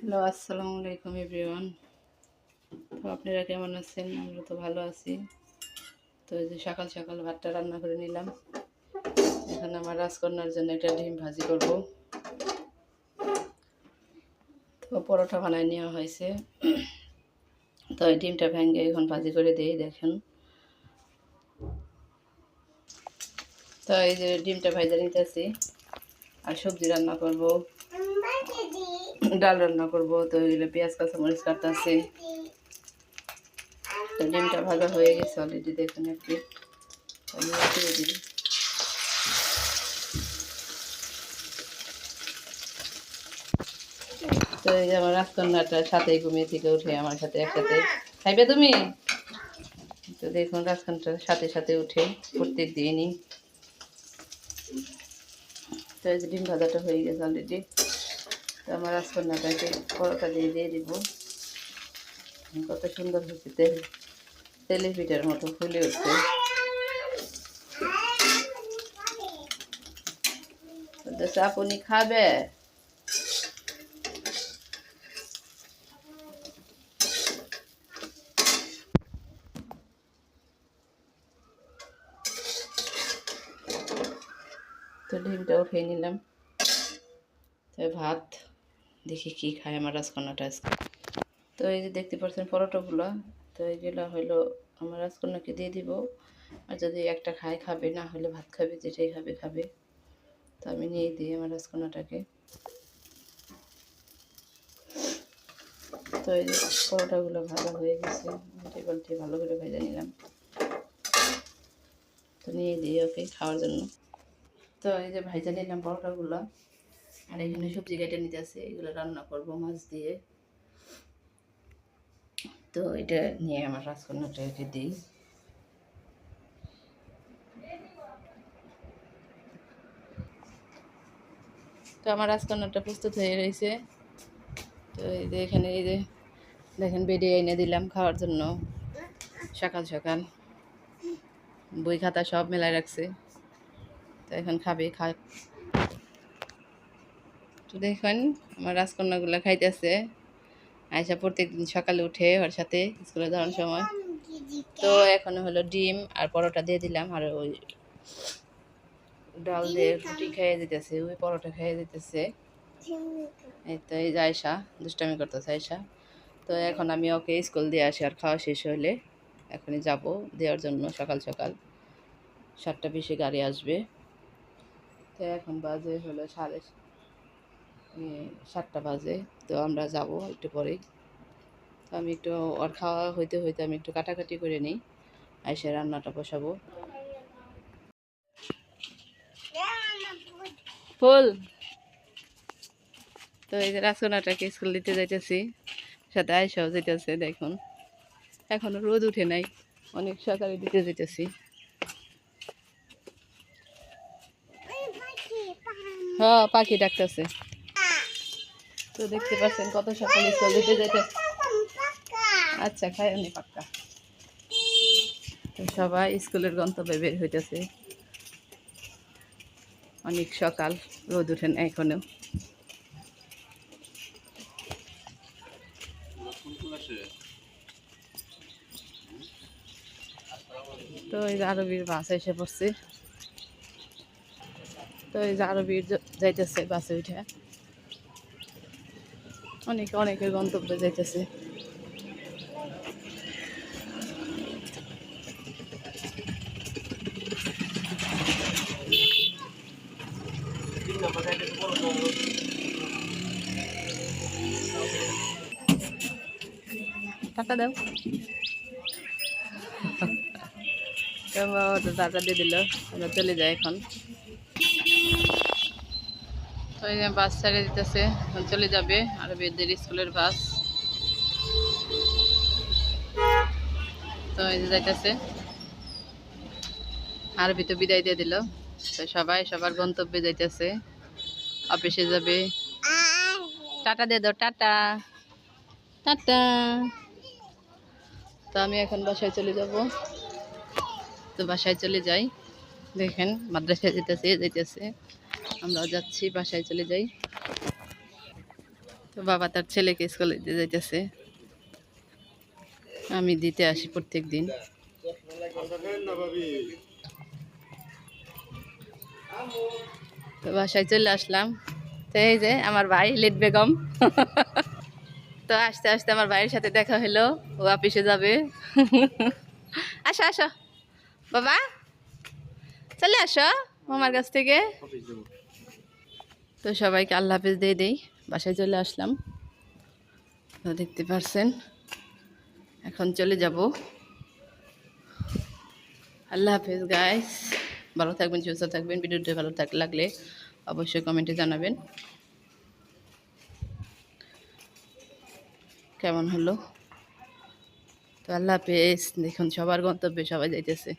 Hello, আসসালামু আলাইকুম everyone. তো আপনারা কেমন আছেন? আমরা তো ভালো আছি। তো এই যে সকাল সকাল ভাতটা রান্না করে নিলাম। এখন আমার রাজকন্যার জন্য একটা ডিম ভাজি করব। তো পরোটা বানায় নেওয়া হয়েছে। তো এই ডিমটা ভেঙে এখন ভাজি করে দিই, দেখেন। তো এই যে ডিমটা ভাজা নিতেছি আর সবজি রান্না করব, ডাল রান্না করব। তো এগুলো পেঁয়াজ কাঁচামরিচ কাটতেছি। তো ডিমটা ভাজা হয়ে গেছে অলরেডি, দেখুন একটু। আমি দিয়ে দিই। তো এই যে আমার রাজকন্যাটা সাথেই ঘুমিয়ে থেকে উঠে আমার সাথে একসাথে খাইবে তুমি। তো দেখুন রাজকন্যাটার সাথে সাথে উঠে প্রত্যেক দিনই। তো এই যে ডিম ভাজাটা হয়ে গেছে অলরেডি। তো আমার রাজকন্যাটাকে পরোটা দিয়ে দিয়ে দিব। কত সুন্দর হচ্ছে, তেলে পিঠার মতো ফুলে উঠছে। আপনি খাবে? তো ডিমটা উঠিয়ে নিলাম। তো ভাত দেখি কি খায় আমার রাজকন্যাটা আজকে। তো এই যে দেখতে পাচ্ছেন পরোটাগুলো। তো এইগুলো হলো আমার রাজকন্যাকে দিয়ে দিব। আর যদি একটা খায় খাবে, না হলে ভাত খাবে, যেটাই খাবে খাবে। তো আমি নিয়ে দিই আমার রাজকন্যাটাকে। তো এই যে পরোটাগুলো ভাজা হয়ে গেছে, উল্টে পাল্টে ভালো করে ভেজে নিলাম। তো নিয়ে দিই ওকে খাওয়ার জন্য। তো এই যে ভেজে নিলাম পরোটাগুলো। আর এখানে সবজি কেটে নিতে আছে, এগুলো রান্না করবো মাছ দিয়ে। তো এটা নিয়ে আমার রাজকন্যাটাকে দিই। তো আমার রাজকন্যাটা প্রস্তুত হয়ে রয়েছে। তো এই যে এখানে এই যে দেখেন বেডে এনে দিলাম খাওয়ার জন্য। সকাল সকাল বই খাতা সব মেলায় রাখছে। তো এখন খাবে। তো দেখেন আমার রাজকন্যাগুলো খাইতেছে। আয়সা প্রত্যেকদিন সকালে উঠে ওর সাথে স্কুলে যাওয়ার সময়। তো এখন হলো ডিম আর পরোটা দিয়ে দিলাম, আর ওই ডাল দিয়ে রুটি খেয়ে দিতেছে, ওই পরোটা খেয়ে দিতেছে। এই তো এই যে আয়সা দুষ্টামি করতেছে আয়সা। তো এখন আমি ওকে স্কুল দিয়ে আসি, আর খাওয়া শেষ হলে এখনই যাব দেওয়ার জন্য। সকাল সকাল 7:20 গাড়ি আসবে। তো এখন বাজে হলো 7:30 বাজে। তো আমরা যাব একটু পরেই। তো আমি একটু ওর খাওয়া হইতে হইতে আমি একটু কাটাকাটি করে নিই, এসে রান্নাটা বসাবো। ফুল। তো এই যে রাজকন্যাটাকে স্কুল দিতে যাইতেছি, সাথে আয়সাও যেতেছে। দেখুন এখনো রোদ উঠে নাই, অনেক সকালে দিতে যেতেছি। হ্যাঁ, পাখি ডাকতেছে। তো দেখতে পাচ্ছেন কত সকালে স্কুল দিতে যেতে। আচ্ছা, খাই আমি পাক্কা। তো সবাই স্কুলের গন্তব্যে বের হইতেছে। অনেক সকাল, রোদ উঠে না এখনো। তো এই যে আরবির বাস এসে পড়ছে। তো এই যে আরবির যাইতেছে বাসে উঠে। অনেকের গন্তব্যে যাইতেছে। টাকা দাও। টাকা দিয়ে দিল, আমরা চলে যাই এখন। তো এই যে বাস ছেড়ে দিতেছে, এখন চলে যাবে আরবিদের স্কুলের বাস। তো এই যে যাইতেছে, আরবি তো বিদায় দিয়ে দিল। তো সবাই সবার গন্তব্যে যাইতেছে, অফিসে যাবে। টাটা দিয়ে দাও, টাটা টাটা। তো আমি এখন বাসায় চলে যাব। তো বাসায় চলে যাই। দেখেন মাদ্রাসায় যেতেছে, আমরাও যাচ্ছি, বাসায় চলে যাই। তো বাবা তার ছেলেকে স্কুলে দিয়ে যাইতেছে, আমি দিতে আসি প্রত্যেক দিন। তো বাসায় চলে আসলাম। তো এই যে আমার ভাই লিট বেগম। তো আস্তে আস্তে আমার ভাইয়ের সাথে দেখা হলো, ও অফিসে যাবে। আসো আসো বাবা, চলে আসো মামার কাছ থেকে। তো সবাইকে আল্লাহ হাফিজ দিয়ে দেই, বাসায় চলে আসলাম। তো দেখতে পারছেন, এখন চলে যাব। আল্লাহ হাফিজ গাইস, ভালো থাকবেন, সুস্থ থাকবেন। ভিডিওটি ভালো লাগলে অবশ্যই কমেন্টে জানাবেন কেমন হলো। তো আল্লাহ হাফিজ। দেখুন সবার গন্তব্যে সবাই যাইতেছে।